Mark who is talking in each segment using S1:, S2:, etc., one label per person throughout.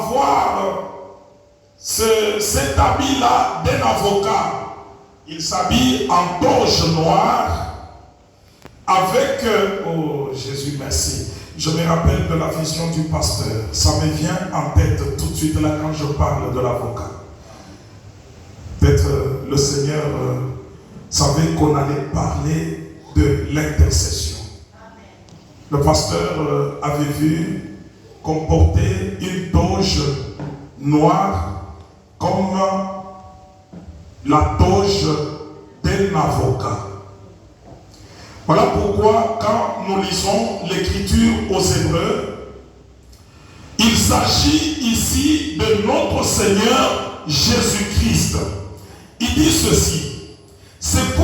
S1: avoir cet habit-là d'un avocat. Il s'habille en toge noire avec... oh Jésus, merci. Je me rappelle de la vision du pasteur. Ça me vient en tête tout de suite là quand je parle de l'avocat. Peut-être le Seigneur savait qu'on allait parler de l'intercession. Le pasteur avait vu qu'on portait une toge noire comme la toge d'un avocat. Voilà pourquoi quand nous lisons l'écriture aux Hébreux, il s'agit ici de notre Seigneur Jésus-Christ. Il dit ceci, c'est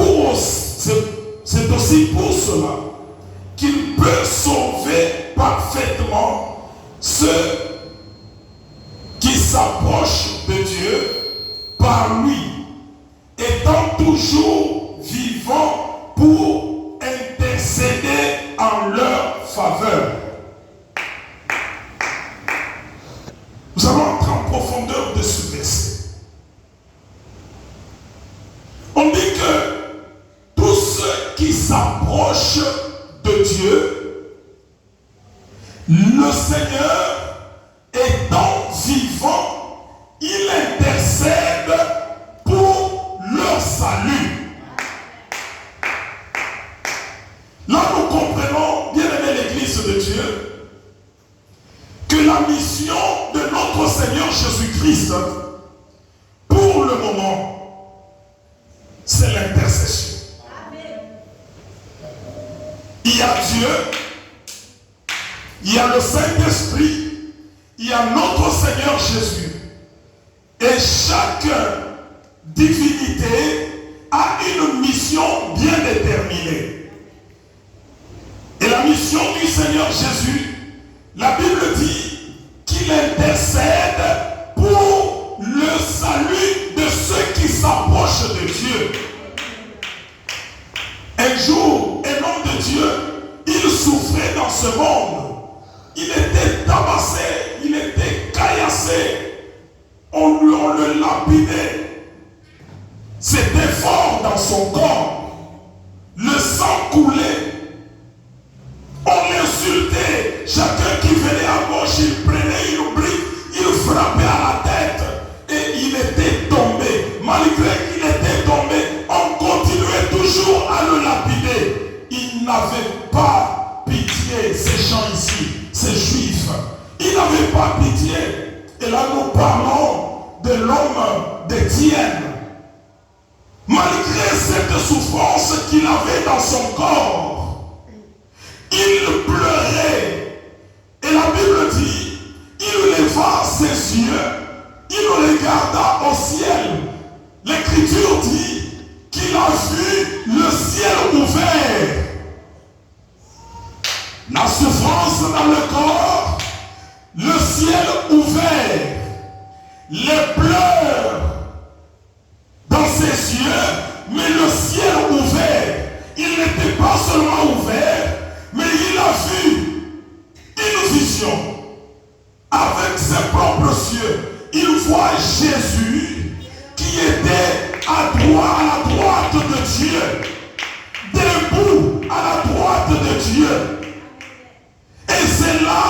S1: aussi pour cela qu'il peut sauver parfaitement ceux qui s'approchent de Dieu par lui, étant toujours vivant pour intercéder en leur faveur. Nous allons entrer en profondeur de ce verset. On dit que tous ceux qui s'approchent de Dieu, le Seigneur étant vivant, il intercède pour leur salut. Là, nous comprenons, bien aimé l'Église de Dieu, que la mission de notre Seigneur Jésus-Christ, pour le moment, c'est l'intercession. Il y a Dieu, il y a le Saint-Esprit, il y a notre Seigneur Jésus. Et chaque divinité a une mission bien déterminée. Et la mission du Seigneur Jésus, la Bible dit qu'il intercède pour le salut de ceux qui s'approchent de Dieu. Un jour, un homme de Dieu, il souffrait dans ce monde. Il était tabassé, il était caillassé. On le lapidait. C'était fort dans son corps. Le sang coulait. On l'insultait. Chacun qui venait à gauche, il prenait une brique, il frappait à la tête et il était tombé. Malgré qu'il était tombé, on continuait toujours à le lapider. Il n'avait pas pitié, ces gens ici, ces juifs. Il n'avait pas pitié. Et là, nous parlons de l'homme d'Étienne. Malgré cette souffrance qu'il avait dans son corps, il pleurait. Et la Bible dit, il leva ses yeux, il regarda au ciel. L'Écriture dit qu'il a vu le ciel ouvert. La souffrance dans le corps, le ciel ouvert, les pleurs dans ses yeux, mais le ciel ouvert. Il n'était pas seulement ouvert, mais il a vu une vision avec ses propres yeux. Il voit Jésus qui était à la droite de Dieu, debout à la droite de Dieu. Et c'est là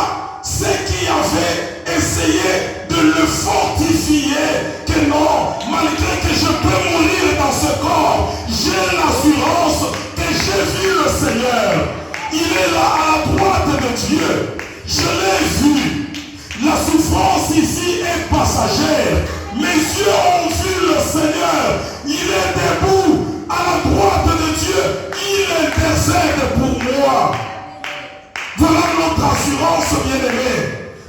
S1: ceux qui avaient essayé de le fortifier, que non, malgré que je peux mourir dans ce corps, j'ai l'assurance que j'ai vu le Seigneur. Il est là à la droite de Dieu. Je l'ai vu. La souffrance ici est passagère. Mes yeux ont vu le Seigneur. Il est debout à la droite de Dieu. Il intercède pour moi. Voilà notre assurance, bien-aimée.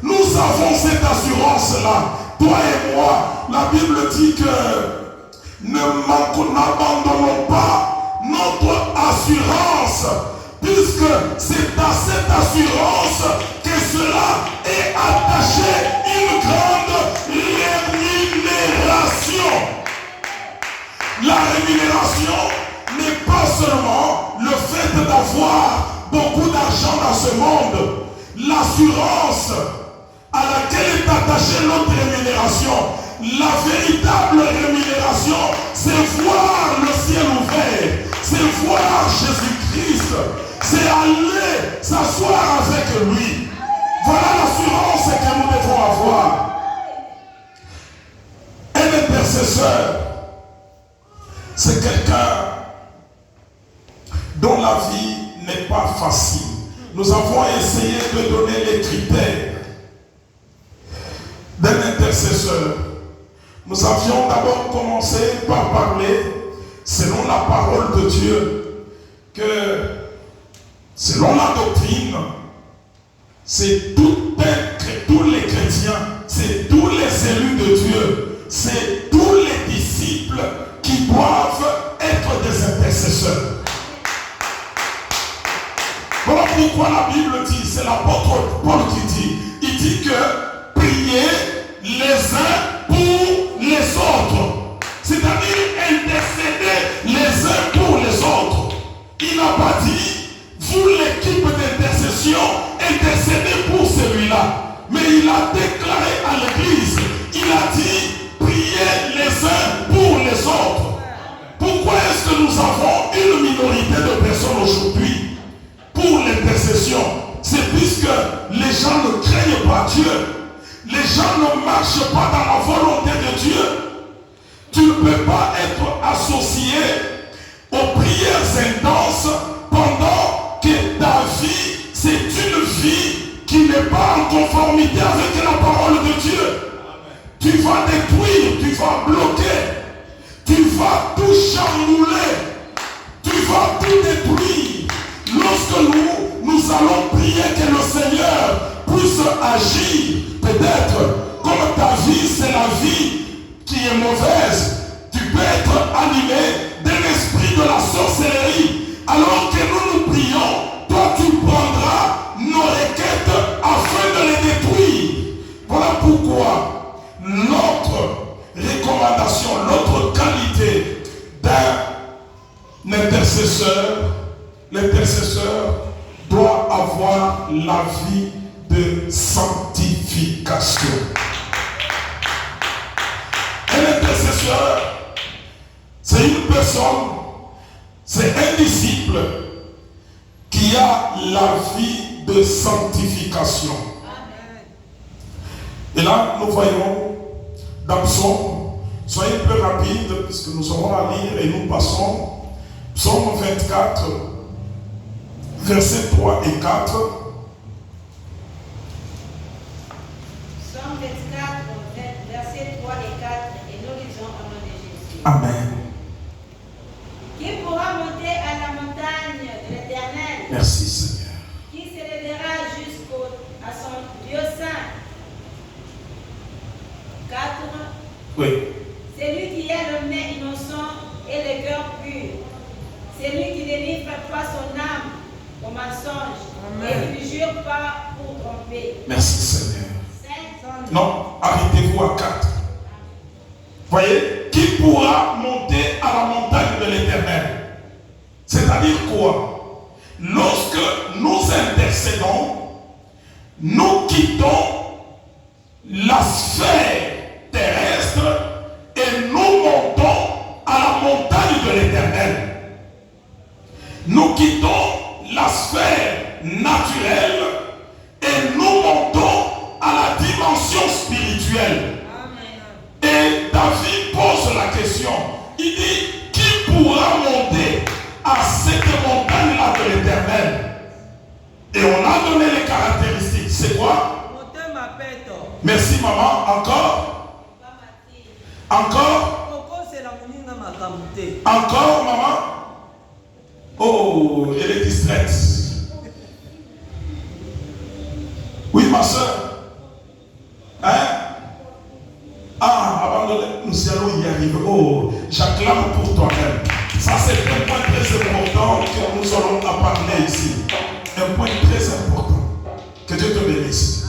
S1: Nous avons cette assurance-là. Toi et moi, la Bible dit que n'abandonnons pas notre assurance, puisque c'est à cette assurance que cela est attaché une grande rémunération. La rémunération n'est pas seulement le fait d'avoir beaucoup d'argent dans ce monde. L'assurance à laquelle est partager notre rémunération. La véritable rémunération, c'est voir le ciel ouvert, c'est voir Jésus-Christ, c'est aller s'asseoir avec lui. Voilà l'assurance que nous devons avoir. Un intercesseur, c'est quelqu'un dont la vie n'est pas facile. Nous avons essayé de donner les critères d'un intercesseur. Nous avions d'abord commencé par parler, selon la parole de Dieu, que selon la doctrine, c'est tous les chrétiens, c'est tous les élus de Dieu, c'est tous les disciples qui doivent être des intercesseurs. Voilà pourquoi la Bible dit, c'est l'apôtre Paul qui dit, il dit que priez les uns pour les autres. C'est-à-dire intercéder les uns pour les autres. Il n'a pas dit, vous l'équipe d'intercession, intercédez pour celui-là. Mais il a déclaré à l'église, il a dit, priez les uns pour les autres. Pourquoi est-ce que nous avons une minorité de personnes aujourd'hui pour l'intercession? C'est puisque les gens ne craignent pas Dieu. Les gens ne marchent pas dans la volonté de Dieu. Tu ne peux pas être associé aux prières intenses pendant que ta vie, c'est une vie qui n'est pas en conformité avec la parole de Dieu. Tu vas détruire, tu vas bloquer, tu vas tout chambouler, tu vas tout détruire. Lorsque nous allons prier que le Seigneur puisse agir, peut-être comme ta vie c'est la vie qui est mauvaise, tu peux être animé d'un esprit de la sorcellerie. Alors que nous prions, toi tu prendras nos requêtes afin de les détruire. Voilà pourquoi notre recommandation, notre qualité d'un intercesseur, l'intercesseur doit avoir la vie de sanctification. Un intercesseur, c'est une personne, c'est un disciple qui a la vie de sanctification. Et là, nous voyons dans Psaume, soyez peu rapide puisque nous aurons à lire et nous passons. Psaume 24, versets 3 et 4.
S2: Psaume 24, versets 3 et 4, et nous lisons au nom de Jésus.
S1: Amen.
S2: Qui pourra monter à la montagne de l'Éternel?
S1: Merci Seigneur.
S2: Qui s'élèvera jusqu'à son Dieu saint? 4.
S1: Oui.
S2: C'est lui qui a le main innocent et le cœur pur. C'est lui qui délivre pas son âme au mensonge. Amen. Et qui ne jure pas pour tromper.
S1: Merci Seigneur.
S2: 5.
S1: Non, arrêtez-vous à 4. Voyez, qui pourra monter à la montagne de l'Éternel? C'est-à-dire quoi? Lorsque nous intercédons, nous quittons la sphère terrestre et nous montons à la montagne de l'Éternel. Nous quittons la sphère naturelle et nous montons à la dimension spirituelle. Amen. Et David pose la question. Il dit, qui pourra monter à cette montagne-là de l'Éternel? Et on a donné les caractéristiques. C'est quoi? Merci maman. Encore? Encore? Encore maman? Oh, elle est distraite. Oui ma soeur. Hein? Ah, avant de nous allons y arriver. Oh, j'acclame pour toi-même. Ça c'est un point très important que nous allons en parler ici. Un point très important. Que Dieu te bénisse.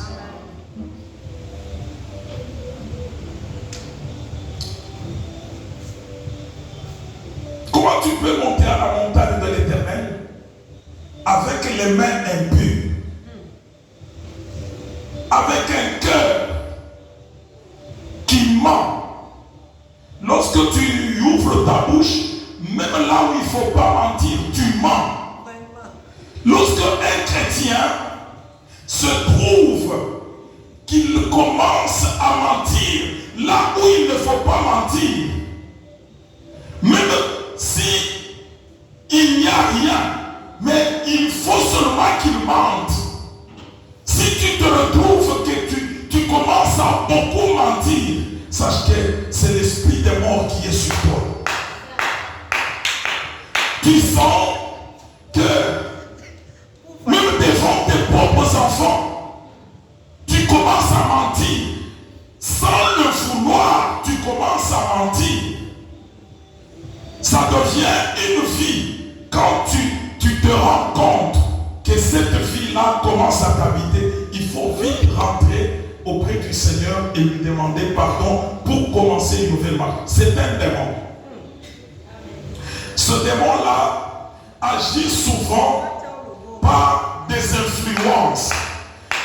S1: Comment tu peux monter à la montagne de l'Éternel avec les mains impures, avec un cœur qui ment, lorsque tu ouvres ta bouche, même là où il ne faut pas mentir, tu mens. Lorsque un chrétien se trouve qu'il commence à mentir là où il ne faut pas mentir, même si il n'y a rien, mais il faut seulement qu'il mente. Si tu te retrouves que tu commences à beaucoup mentir, sache que c'est l'esprit des morts qui est sur toi. Tu sens que même devant tes propres enfants, tu commences à mentir. Sans le vouloir, tu commences à mentir. Ça devient une vie quand tu te rends compte que cette vie-là commence à t'habiter. Il faut vite rentrer auprès du Seigneur et lui demander pardon pour commencer une nouvelle marche. C'est un démon. Ce démon-là agit souvent par des influences.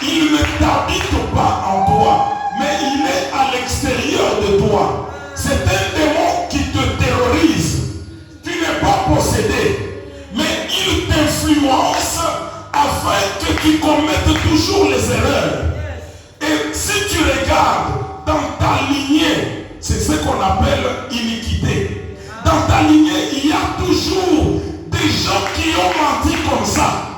S1: Il ne t'habite pas en toi, mais il est à l'extérieur de toi. C'est un démon qui te terrorise. Tu n'es pas possédé, mais il t'influence afin que tu commettes toujours les erreurs. Et si tu regardes dans ta lignée, c'est ce qu'on appelle iniquité. Dans ta lignée, il y a toujours des gens qui ont menti comme ça.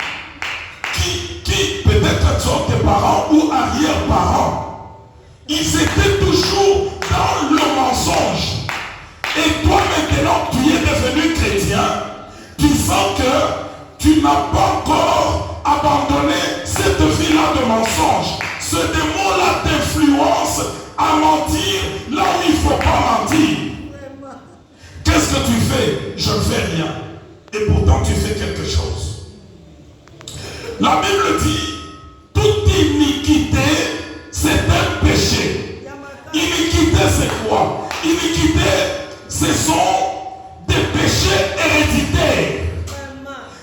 S1: Qui peut-être sont tes parents ou arrière-parents. Ils étaient toujours dans le mensonge. Et toi maintenant, tu es devenu chrétien. Tu sens que tu n'as pas encore abandonné cette vie-là de mensonge. Ce démon-là t'influence à mentir là où il ne faut pas mentir. Qu'est-ce que tu fais? Je ne fais rien. Et pourtant tu fais quelque chose. La Bible dit, toute iniquité, c'est un péché. Iniquité, c'est quoi? Iniquité, ce sont des péchés héréditaires.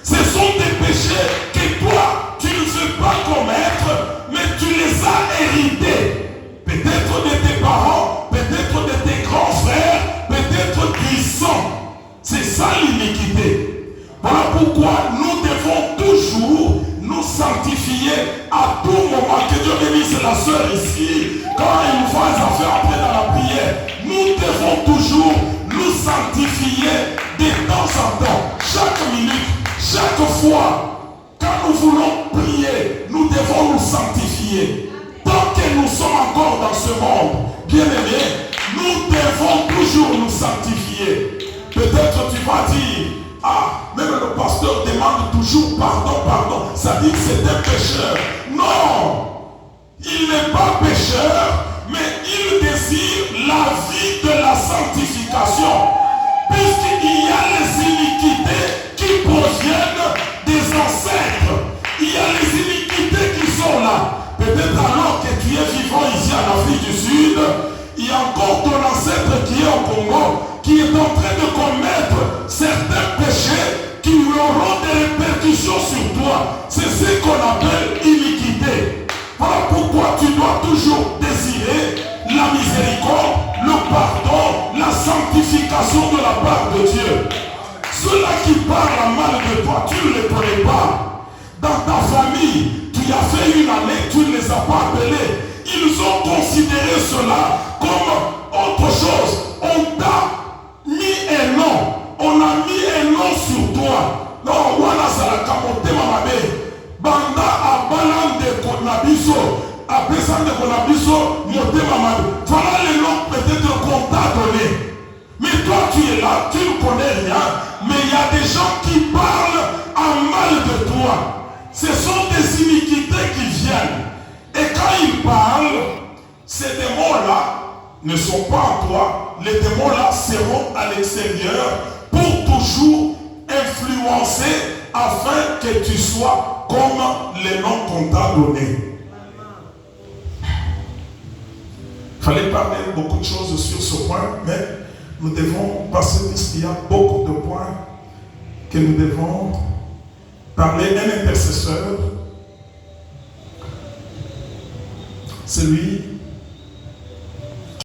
S1: Ce sont des péchés que toi, tu ne veux pas commettre, mais tu les as hérités. Peut-être de tes parents, peut-être de tes grands frères, peut-être du sang. C'est ça l'iniquité. Voilà pourquoi nous devons toujours nous sanctifier à tout moment. Que Dieu bénisse la sœur ici. Quand il nous va faire entrer dans la prière, nous devons toujours nous sanctifier de temps en temps. Chaque minute, chaque fois, quand nous voulons prier, nous devons nous sanctifier. Tant que nous sommes encore dans ce monde, bien aimé, nous devons toujours nous sanctifier. Peut-être tu vas dire, ah, même le pasteur demande toujours pardon, pardon. Ça dit que c'est un pécheur. Non, il n'est pas pécheur, mais il désire la vie de la sanctification. Puisqu'il y a les iniquités qui proviennent des ancêtres. Il y a les iniquités qui sont là. Peut-être alors que tu es vivant ici en Afrique du Sud, il y a encore ton ancêtre qui est au Congo, qui est en train de commettre certains péchés qui auront des répercussions sur toi. C'est ce qu'on appelle iniquité. Voilà pourquoi tu dois toujours désirer la miséricorde, le pardon, la sanctification de la part de Dieu. Ceux-là qui parlent mal de toi, tu ne les connais pas. Dans ta famille, tu as fait une année, tu ne les as pas appelés. Ils ont considéré cela comme autre chose. On t'a mis un nom. On a mis un nom sur toi. Non, voilà, c'est la camote mamabe. Banda abalande konabiso. Apesande konabiso, mote mamabe. Voilà le nom peut-être qu'on t'a donné. Mais toi, tu es là, tu ne connais rien. Mais il y a des gens qui parlent en mal de toi. Ce sont des iniquités qui viennent. Et quand ils parlent, ces démons-là ne sont pas en toi. Les démons-là seront à l'extérieur pour toujours influencer afin que tu sois comme les noms qu'on t'a donnés. Il fallait parler beaucoup de choses sur ce point, mais nous devons passer puisqu'il y a beaucoup de points que nous devons parler. Un intercesseur, c'est lui